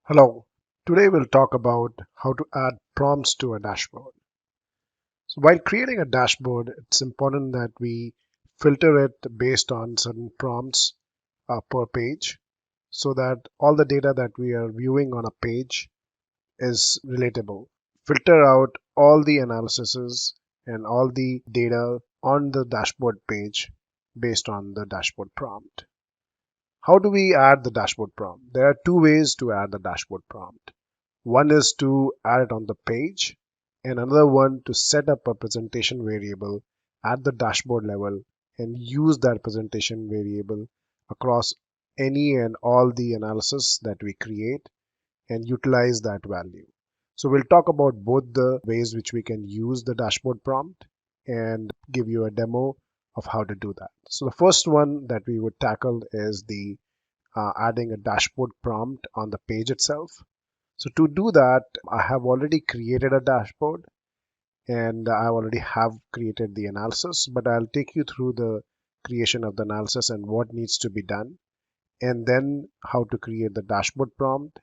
Hello. Today we'll talk about how to add prompts to a dashboard. So while creating a dashboard, it's important that we filter it based on certain prompts per page so that all the data that we are viewing on a page is relatable. Filter out all the analyses and all the data on the dashboard page based on the dashboard prompt. How do we add the dashboard prompt? There are two ways to add the dashboard prompt. One is to add it on the page, and another one to set up a presentation variable at the dashboard level and use that presentation variable across any and all the analysis that we create and utilize that value. So we'll talk about both the ways which we can use the dashboard prompt and give you a demo of how to do that. So the first one that we would tackle is the adding a dashboard prompt on the page itself. So to do that, I have already created a dashboard and I already have created the analysis, but I'll take you through the creation of the analysis and what needs to be done, and then how to create the dashboard prompt.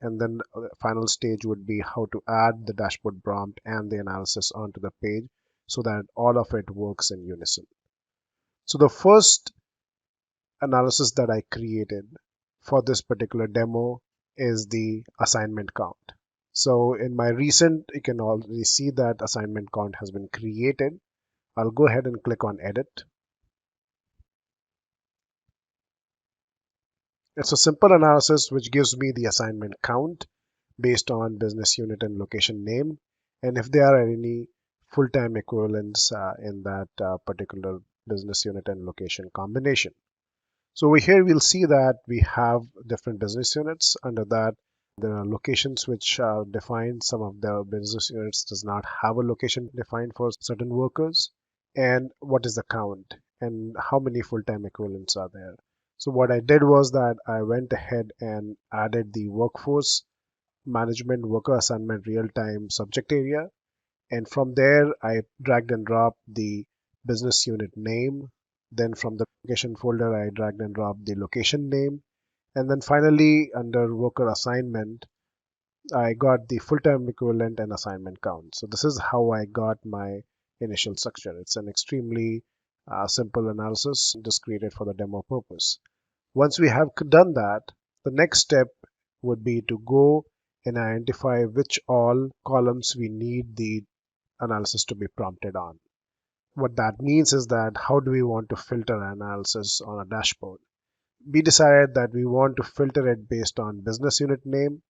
And then the final stage would be how to add the dashboard prompt and the analysis onto the page so that all of it works in unison. So the first analysis that I created for this particular demo is the assignment count. So in my recent, you can already see that assignment count has been created. I'll go ahead and click on edit. It's a simple analysis which gives me the assignment count based on business unit and location name, and if there are any full-time equivalents in that particular business unit and location combination. So over here, we'll see that we have different business units. Under that, there are locations which are defined. Some of the business units does not have a location defined for certain workers. And what is the count and how many full-time equivalents are there. So what I did was that I went ahead and added the workforce management worker assignment real-time subject area. And from there, I dragged and dropped the business unit name. Then from the location folder, I dragged and dropped the location name. And then finally, under worker assignment, I got the full-time equivalent and assignment count. So this is how I got my initial structure. It's an extremely simple analysis just created for the demo purpose. Once we have done that, the next step would be to go and identify which all columns we need the analysis to be prompted on. What that means is that how do we want to filter analysis on a dashboard? We decided that we want to filter it based on business unit name,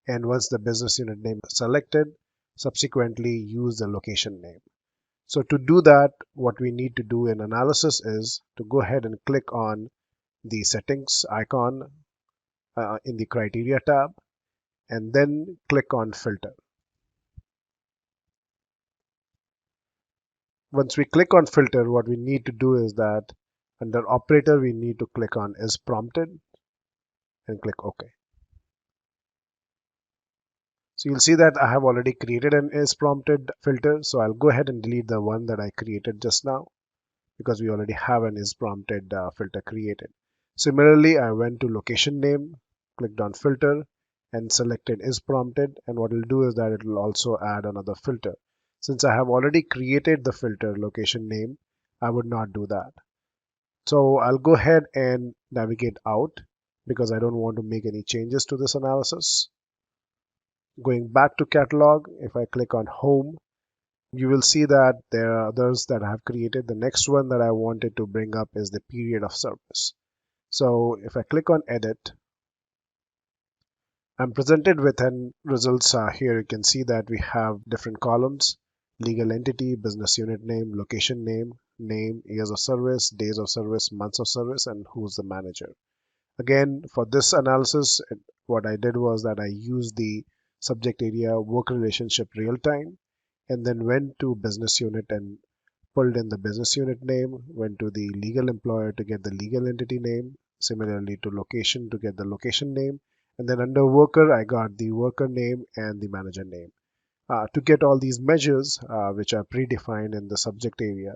and once the business unit name is selected, subsequently use the location name. So to do that, what we need to do in analysis is to go ahead and click on the settings icon in the criteria tab and then click on filter. Once we click on filter, what we need to do is that under operator, we need to click on is prompted and click OK. So you'll see that I have already created an is prompted filter. So I'll go ahead and delete the one that I created just now because we already have an is prompted filter created. Similarly, I went to location name, clicked on filter and selected is prompted. And what it'll do is that it will also add another filter. Since I have already created the filter location name, I would not do that. So I'll go ahead and navigate out because I don't want to make any changes to this analysis. Going back to catalog, if I click on home, you will see that there are others that I have created. The next one that I wanted to bring up is the period of service. So if I click on edit, I'm presented with an results here. You can see that we have different columns: legal entity, business unit name, location name, name, years of service, days of service, months of service, and who's the manager. Again, for this analysis, what I did was that I used the subject area work relationship real time and then went to business unit and pulled in the business unit name, went to the legal employer to get the legal entity name, similarly to location to get the location name, and then under worker, I got the worker name and the manager name. To get all these measures, which are predefined in the subject area,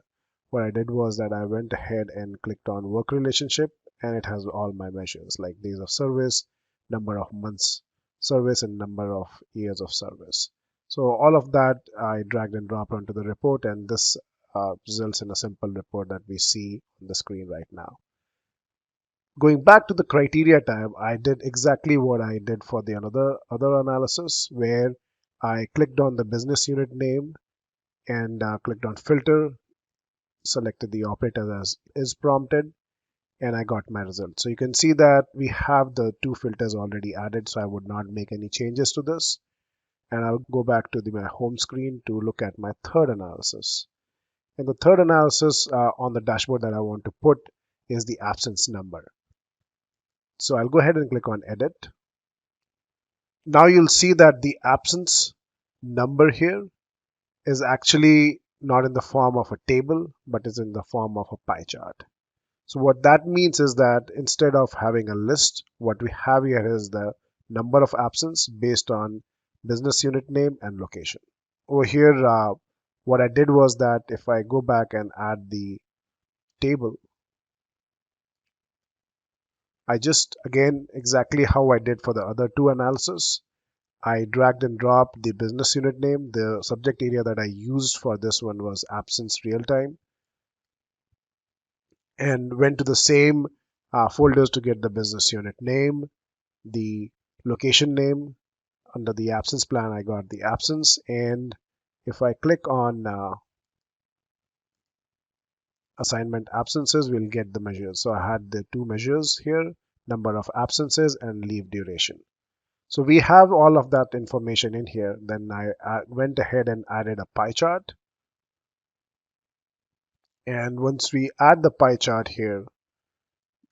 what I did was that I went ahead and clicked on work relationship and it has all my measures like days of service, number of months service and number of years of service. So all of that I dragged and dropped onto the report, and this results in a simple report that we see on the screen right now. Going back to the criteria tab, I did exactly what I did for the other analysis, where I clicked on the business unit name and clicked on filter, selected the operator as is prompted, and I got my result. So you can see that we have the two filters already added, so I would not make any changes to this. And I'll go back to my home screen to look at my third analysis. And the third analysis on the dashboard that I want to put is the absence number. So I'll go ahead and click on edit. Now you'll see that the absence number here is actually not in the form of a table, but is in the form of a pie chart. So what that means is that instead of having a list, what we have here is the number of absence based on business unit name and location. Over here, what I did was that if I go back and add the table, I just, again, exactly how I did for the other two analysis, I dragged and dropped the business unit name. The subject area that I used for this one was absence real time, and went to the same folders to get the business unit name, the location name. Under the absence plan, I got the absence, and if I click on assignment absences, we'll get the measures. So I had the two measures here, number of absences and leave duration. So we have all of that information in here. Then I went ahead and added a pie chart. And once we add the pie chart here,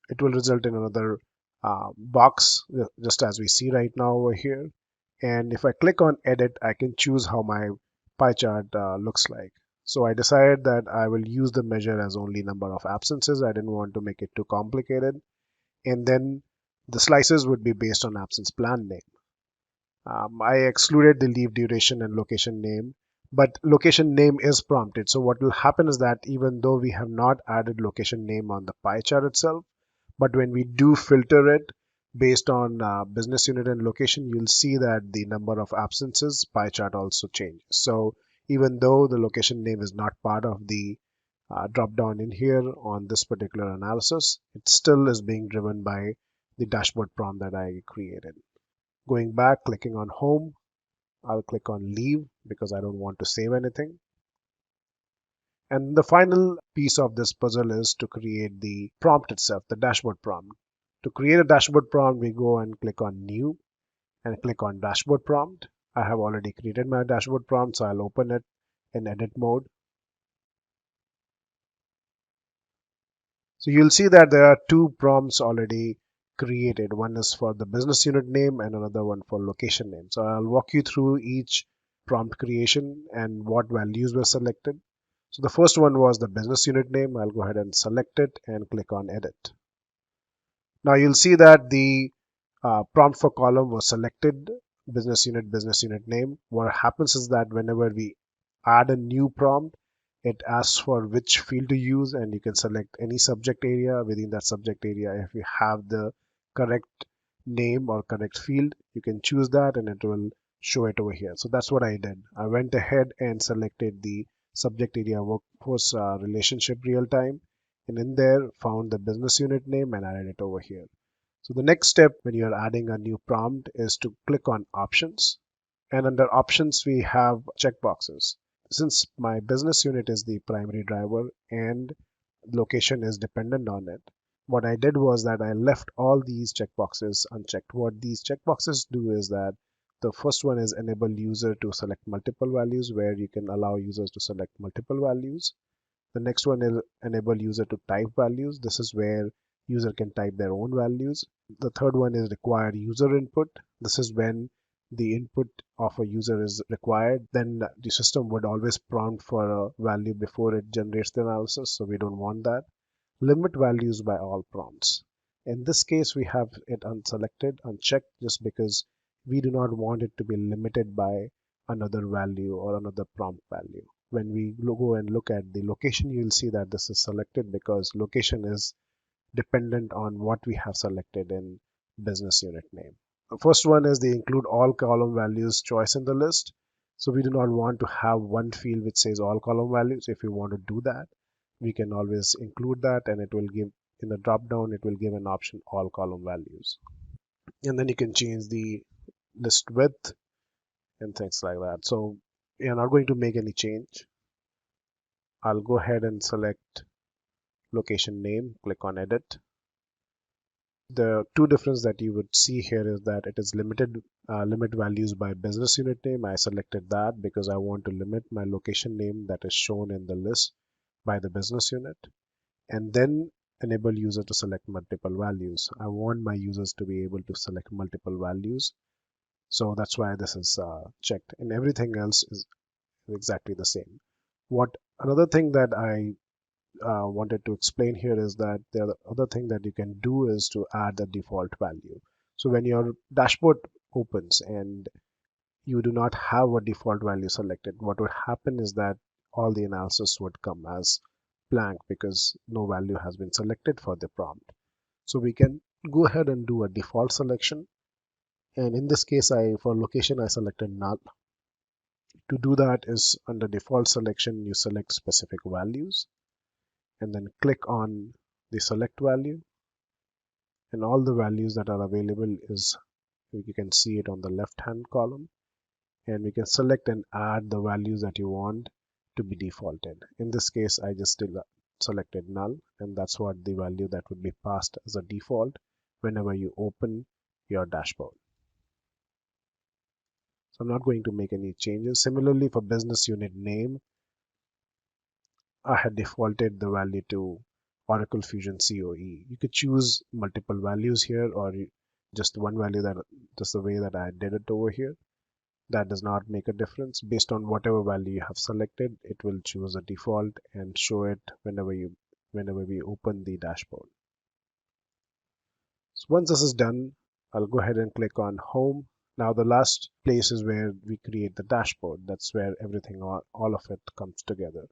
it will result in another box, just as we see right now over here. And if I click on edit, I can choose how my pie chart looks like. So I decided that I will use the measure as only number of absences. I didn't want to make it too complicated. And then the slices would be based on absence plan name. I excluded the leave duration and location name, but location name is prompted. So what will happen is that even though we have not added location name on the pie chart itself, but when we do filter it based on business unit and location, you'll see that the number of absences pie chart also changes. So even though the location name is not part of the drop down in here on this particular analysis, it still is being driven by the dashboard prompt that I created. Going back, clicking on home, I'll click on leave because I don't want to save anything. And the final piece of this puzzle is to create the prompt itself, the dashboard prompt. To create a dashboard prompt, we go and click on new and click on dashboard prompt. I have already created my dashboard prompt, so I'll open it in edit mode. So you'll see that there are two prompts already created. One is for the business unit name and another one for location name. So I'll walk you through each prompt creation and what values were selected. So the first one was the business unit name. I'll go ahead and select it and click on edit. Now you'll see that the prompt for column was selected, business unit name. What happens is that whenever we add a new prompt, it asks for which field to use, and you can select any subject area. Within that subject area, if you have the correct name or correct field, you can choose that and it will show it over here. So that's what I did. I went ahead and selected the subject area workforce relationship real time, and in there found the business unit name and added it over here. So the next step when you're adding a new prompt is to click on options, and under options we have checkboxes. Since my business unit is the primary driver and location is dependent on it, what I did was that I left all these checkboxes unchecked. What these checkboxes do is that the first one is enable user to select multiple values, where you can allow users to select multiple values. The next one is enable user to type values. This is where user can type their own values. The third one is require user input. This is when the input of a user is required, then the system would always prompt for a value before it generates the analysis, so we don't want that. Limit values by all prompts. In this case, we have it unselected, unchecked, just because we do not want it to be limited by another value or another prompt value. When we go and look at the location, you'll see that this is selected because location is dependent on what we have selected in business unit name. The first one is they include all column values choice in the list. So we do not want to have one field which says all column values. If we want to do that, we can always include that, and it will give in the drop down, it will give an option all column values. And then you can change the list width and things like that. So we are not going to make any change. I'll go ahead and select location name, click on edit. The two difference that you would see here is that it is limit values by business unit name. I selected that because I want to limit my location name that is shown in the list by the business unit, and then enable user to select multiple values. I want my users to be able to select multiple values. So that's why this is checked, and everything else is exactly the same. What another thing that I wanted to explain here is that the other thing that you can do is to add the default value. So when your dashboard opens and you do not have a default value selected, what would happen is that all the analysis would come as blank because no value has been selected for the prompt. So we can go ahead and do a default selection. And in this case, for location, I selected null. To do that is under default selection, you select specific values and then click on the select value, and all the values that are available is you can see it on the left hand column, and we can select and add the values that you want to be defaulted. In this case, I just still selected null, and that's what the value that would be passed as a default whenever you open your dashboard. So I'm not going to make any changes. Similarly, for business unit name, I had defaulted the value to Oracle Fusion COE. You could choose multiple values here, or just one value, that just the way that I did it over here. That does not make a difference. Based on whatever value you have selected, it will choose a default and show it whenever we open the dashboard. So once this is done, I'll go ahead and click on home. Now the last place is where we create the dashboard. That's where everything, all of it comes together.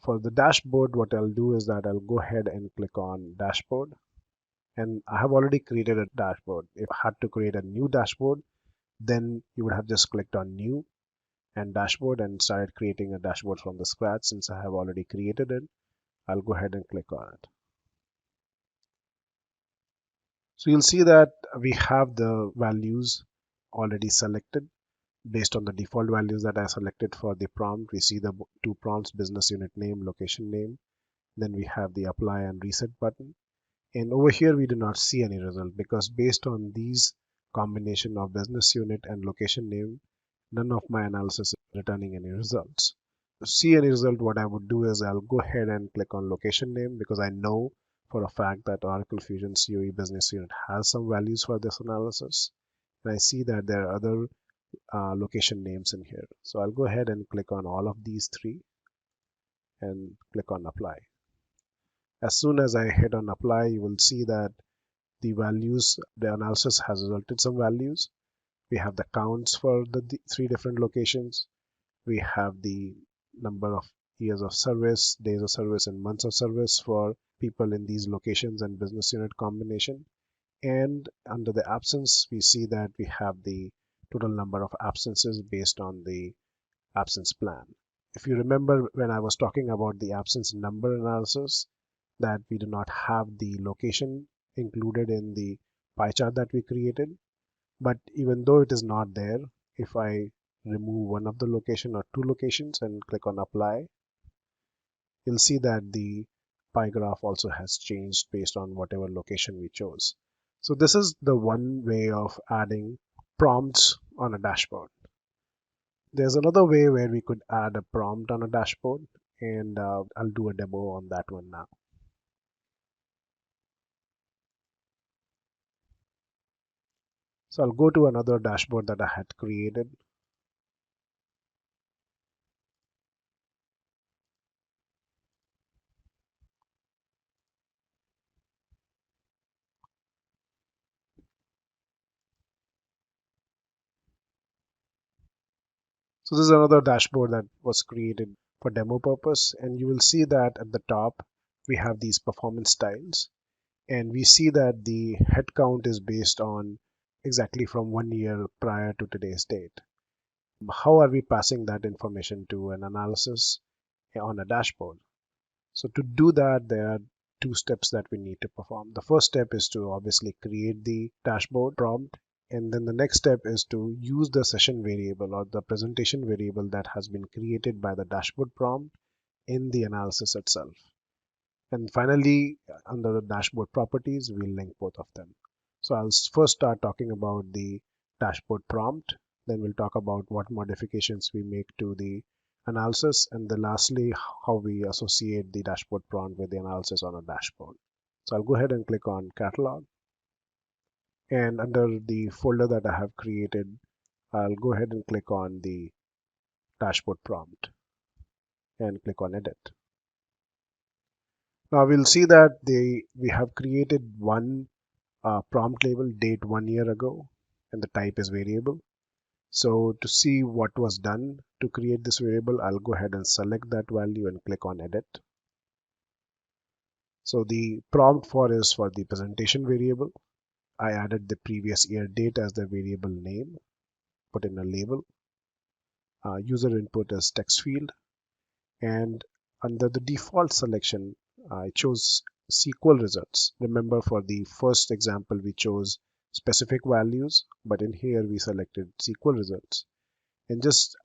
For the dashboard, what I'll do is that I'll go ahead and click on dashboard, and I have already created a dashboard. If I had to create a new dashboard, then you would have just clicked on new and dashboard and started creating a dashboard from the scratch. Since I have already created it, I'll go ahead and click on it. So you'll see that we have the values already selected based on the default values that I selected for the prompt. We see the two prompts, business unit name, location name. Then we have the apply and reset button. And over here, we do not see any result because based on these combination of business unit and location name, none of my analysis is returning any results. To see any result, what I would do is I'll go ahead and click on location name because I know for a fact that Oracle Fusion COE business unit has some values for this analysis. And I see that there are other location names in here. So I'll go ahead and click on all of these three and click on apply. As soon as I hit on apply, you will see that the analysis has resulted some values. We have the counts for the three different locations. We have the number of years of service, days of service, and months of service for people in these locations and business unit combination. And under the absence, we see that we have the total number of absences based on the absence plan. If you remember when I was talking about the absence number analysis, that we do not have the location included in the pie chart that we created. But even though it is not there, if I remove one of the location or two locations and click on apply, you'll see that the pie graph also has changed based on whatever location we chose. So this is the one way of adding prompts on a dashboard. There's another way where we could add a prompt on a dashboard, and I'll do a demo on that one now. So I'll go to another dashboard that I had created. So this is another dashboard that was created for demo purpose, and you will see that at the top we have these performance styles, and we see that the head count is based on exactly from 1 year prior to today's date. How are we passing that information to an analysis on a dashboard? So to do that, there are two steps that we need to perform. The first step is to obviously create the dashboard prompt. And then the next step is to use the session variable or the presentation variable that has been created by the dashboard prompt in the analysis itself. And finally, under the dashboard properties, we'll link both of them. So I'll first start talking about the dashboard prompt. Then we'll talk about what modifications we make to the analysis. And then lastly, how we associate the dashboard prompt with the analysis on a dashboard. So I'll go ahead and click on catalog. And under the folder that I have created, I'll go ahead and click on the dashboard prompt and click on edit. Now we'll see that we have created one prompt label date 1 year ago, and the type is variable. So to see what was done to create this variable, I'll go ahead and select that value and click on edit. So the prompt for is for the presentation variable. I added the previous year date as the variable name, put in a label. User input is text field, and under the default selection, I chose SQL results. Remember, for the first example, we chose specific values, but in here we selected SQL results and just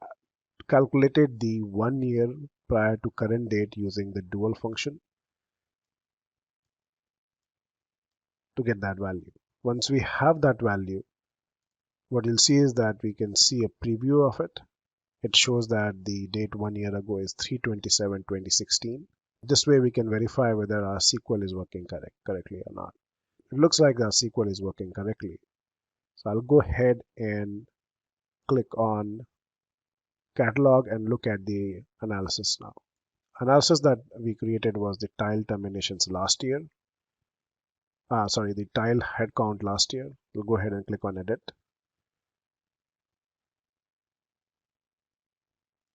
calculated the 1 year prior to current date using the dual function to get that value. Once we have that value, what you'll see is that we can see a preview of it. It shows that the date 1 year ago is 3/27/2016. This way we can verify whether our SQL is working correctly or not. It looks like our SQL is working correctly. So I'll go ahead and click on catalog and look at the analysis now. Analysis that we created was the tile terminations last year. The tile headcount last year. We'll go ahead and click on edit.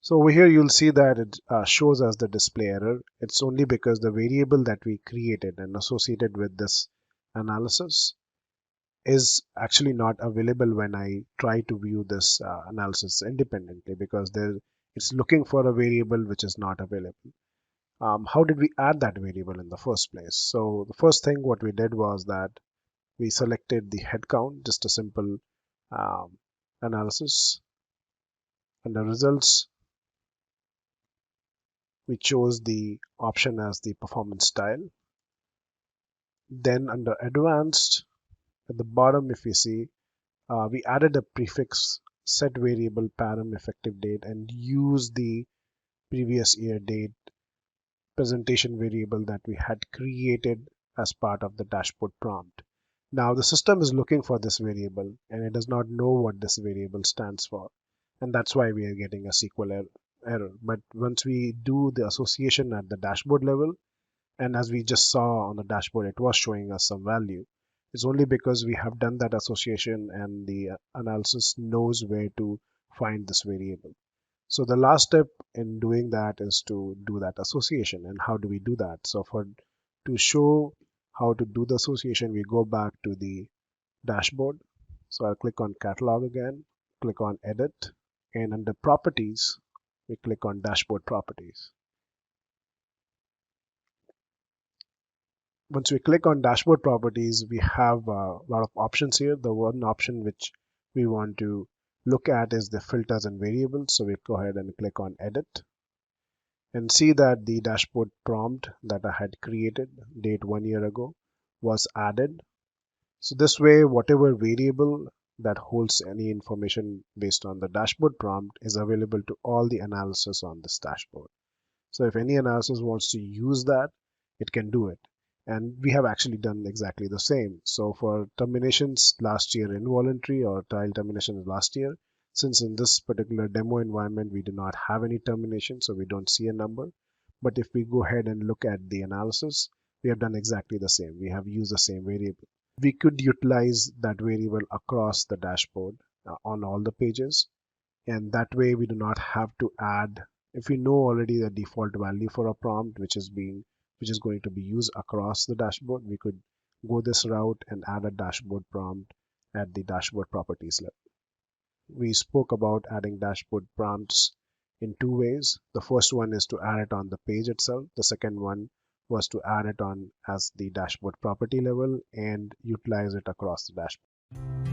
So over here you'll see that it shows us the display error. It's only because the variable that we created and associated with this analysis is actually not available when I try to view this analysis independently, because it's looking for a variable which is not available. How did we add that variable in the first place? So the first thing what we did was that we selected the headcount, just a simple analysis. Under results, we chose the option as the performance style. Then under advanced, at the bottom, if you see, we added a prefix set variable param effective date and use the previous year date presentation variable that we had created as part of the dashboard prompt. Now the system is looking for this variable and it does not know what this variable stands for, and that's why we are getting a SQL error. But once we do the association at the dashboard level, and as we just saw on the dashboard, it was showing us some value. It's only because we have done that association and the analysis knows where to find this variable. So the last step in doing that is to do that association. And how do we do that? So to show how to do the association, we go back to the dashboard. So I'll click on catalog again, click on edit, and under properties, we click on dashboard properties. Once we click on dashboard properties, we have a lot of options here. The one option which we want to look at is the filters and variables. So we go ahead and click on edit and see that the dashboard prompt that I had created date 1 year ago was added. So this way, whatever variable that holds any information based on the dashboard prompt is available to all the analysis on this dashboard. So if any analysis wants to use that, it can do it. And we have actually done exactly the same. So for terminations last year involuntary or tile terminations last year, since in this particular demo environment we do not have any termination, so we don't see a number. But if we go ahead and look at the analysis, we have done exactly the same. We have used the same variable. We could utilize that variable across the dashboard on all the pages, and that way we do not have to add, if we know already the default value for a prompt which is going to be used across the dashboard, we could go this route and add a dashboard prompt at the dashboard properties level. We spoke about adding dashboard prompts in two ways. The first one is to add it on the page itself. The second one was to add it on as the dashboard property level and utilize it across the dashboard.